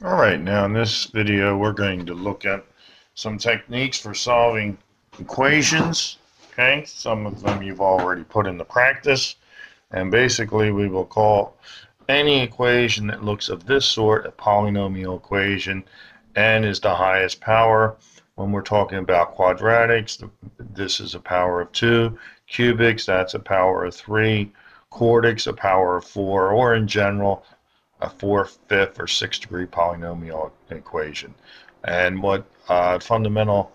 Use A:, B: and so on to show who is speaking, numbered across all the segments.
A: Alright, now in this video we're going to look at some techniques for solving equations. Okay, some of them you've already put into practice, and basically we will call any equation that looks of this sort a polynomial equation and is the highest power. When we're talking about quadratics, this is a power of 2, cubics, that's a power of 3, quartics, a power of 4, or in general a fourth, fifth, or sixth degree polynomial equation. And what fundamental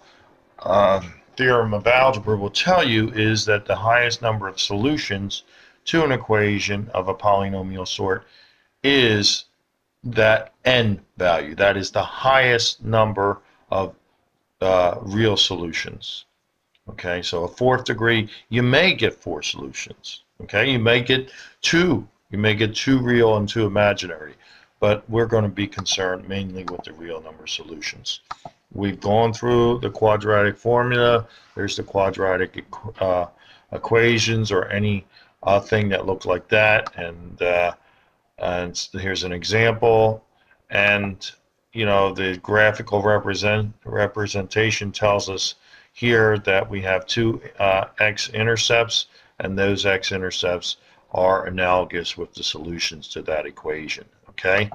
A: theorem of algebra will tell you is that the highest number of solutions to an equation of a polynomial sort is that n value. That is the highest number of real solutions. Okay, so a fourth degree, you may get 4 solutions. Okay, you may get 2. You may get 2 real and 2 imaginary, but we're going to be concerned mainly with the real number solutions. We've gone through the quadratic formula. There's the quadratic equations or any thing that looks like that, and here's an example. And you know, the graphical representation tells us here that we have 2 x-intercepts, and those x-intercepts are analogous with the solutions to that equation. Okay,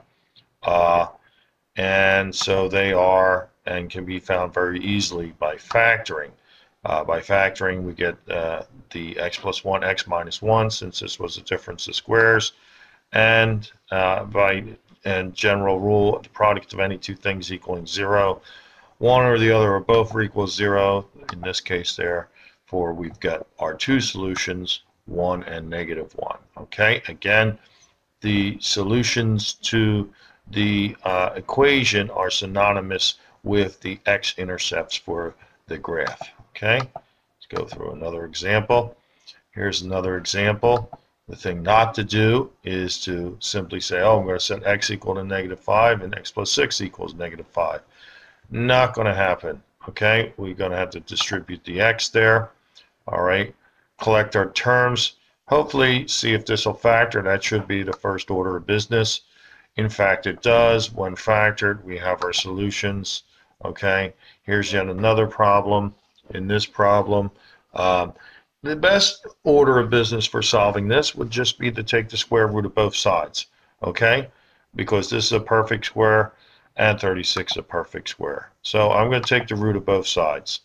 A: and so they are and can be found very easily by factoring. By factoring, we get the x plus 1, x minus 1, since this was a difference of squares, and by general rule, the product of any 2 things equaling 0, one or the other or both equals 0. In this case, therefore, we've got our 2 solutions, 1 and negative 1. Okay, again, the solutions to the equation are synonymous with the x-intercepts for the graph. Okay, let's go through another example. Here's another example. The thing not to do is to simply say, oh, I'm going to set x equal to -5 and x plus 6 equals -5. Not going to happen. Okay, we're going to have to distribute the x there. All right, collect our terms. Hopefully, see if this will factor. That should be the first order of business. In fact, it does. When factored, we have our solutions. Okay, here's yet another problem. In this problem, the best order of business for solving this would just be to take the square root of both sides. Okay, because this is a perfect square and 36 is a perfect square. So I'm going to take the root of both sides.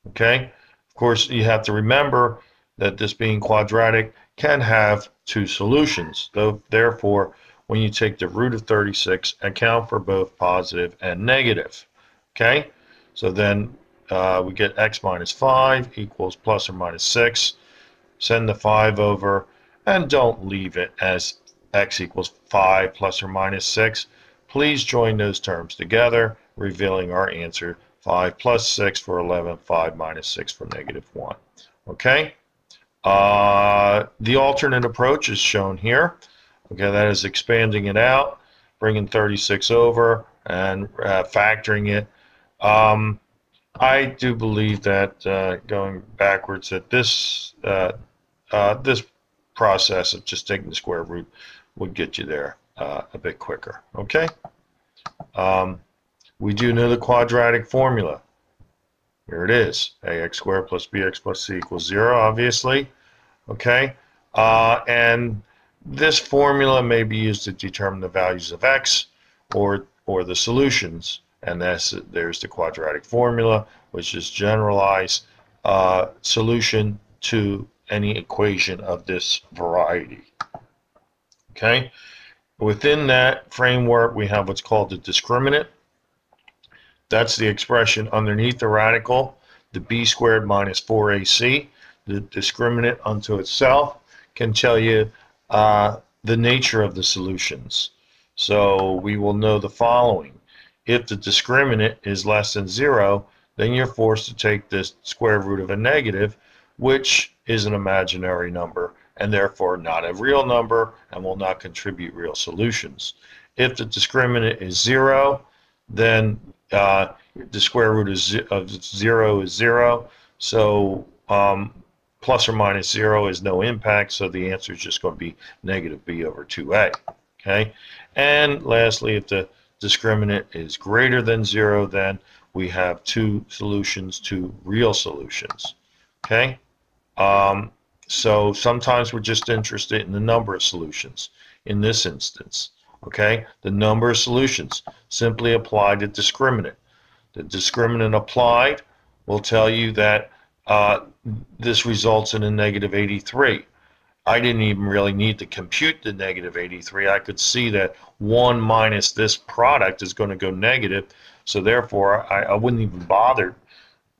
A: Okay, of course, you have to remember that this being quadratic can have 2 solutions. Therefore, when you take the root of 36, account for both positive and negative. Okay, so then we get x minus 5 equals plus or minus 6. Send the 5 over, and don't leave it as x equals 5 plus or minus 6. Please join those terms together, revealing our answer 5 plus 6 for 11, 5 minus 6 for -1. Okay, the alternate approach is shown here. Okay, that is expanding it out, bringing 36 over, and factoring it. I do believe that going backwards, that this this process of just taking the square root would get you there a bit quicker. Okay. We do know the quadratic formula. Here it is: ax squared plus bx plus c equals 0. Obviously. Okay. And this formula may be used to determine the values of x or the solutions. And there's the quadratic formula, which is generalized solution to any equation of this variety. Okay, within that framework, we have what's called the discriminant. That's the expression underneath the radical, the b squared minus 4ac. The discriminant unto itself can tell you the nature of the solutions. So we will know the following. If the discriminant is less than 0, then you're forced to take the square root of a negative, which is an imaginary number and therefore not a real number and will not contribute real solutions. If the discriminant is 0, then the square root of 0 is 0. So plus or minus 0 is no impact, so the answer is just going to be -b over 2a. Okay, and lastly, if the discriminant is greater than 0, then we have two solutions, two real solutions. Okay? So sometimes we're just interested in the number of solutions in this instance. Okay? The number of solutions. Simply apply the discriminant. The discriminant applied will tell you that this results in a negative 83. I didn't even really need to compute the negative 83. I could see that 1 minus this product is going to go negative, so therefore I wouldn't even bother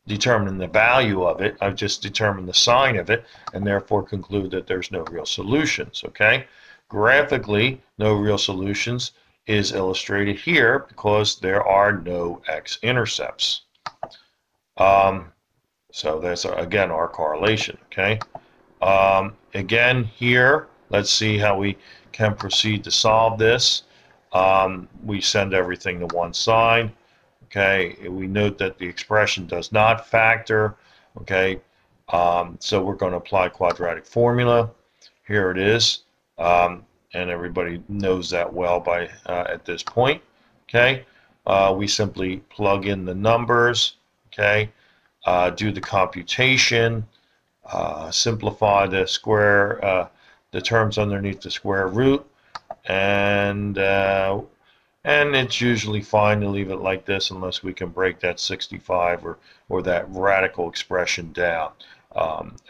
A: determining the value of it. I've just determined the sign of it, and therefore conclude that there's no real solutions. Okay? Graphically, no real solutions is illustrated here because there are no x-intercepts. So that's, again, our correlation. Okay? Again, here, let's see how we can proceed to solve this. We send everything to one side. Okay, we note that the expression does not factor. Okay, so we're going to apply quadratic formula. Here it is, and everybody knows that well by at this point. Okay, we simply plug in the numbers. Okay, do the computation. Simplify the square, the terms underneath the square root, and it's usually fine to leave it like this unless we can break that 65 or that radical expression down,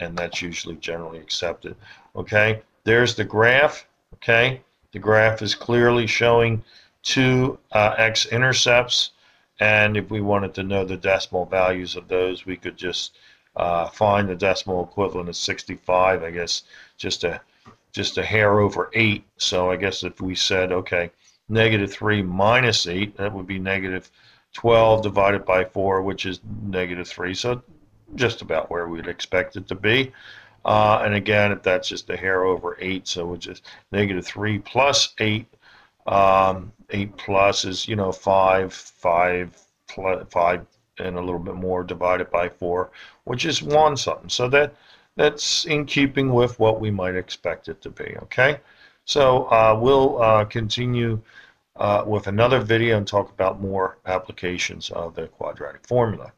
A: and that's usually generally accepted. Okay, there's the graph. Okay, the graph is clearly showing two x-intercepts, and if we wanted to know the decimal values of those, we could just find the decimal equivalent of 65, I guess just a hair over 8. So I guess if we said, okay, negative 3 minus 8, that would be negative 12 divided by 4, which is negative 3. So just about where we'd expect it to be. And again, if that's just a hair over 8, so which is negative 3 plus 8, 8 plus is, 5 and a little bit more divided by 4, which is 1 something. So that's in keeping with what we might expect it to be. Okay, so we'll continue with another video and talk about more applications of the quadratic formula.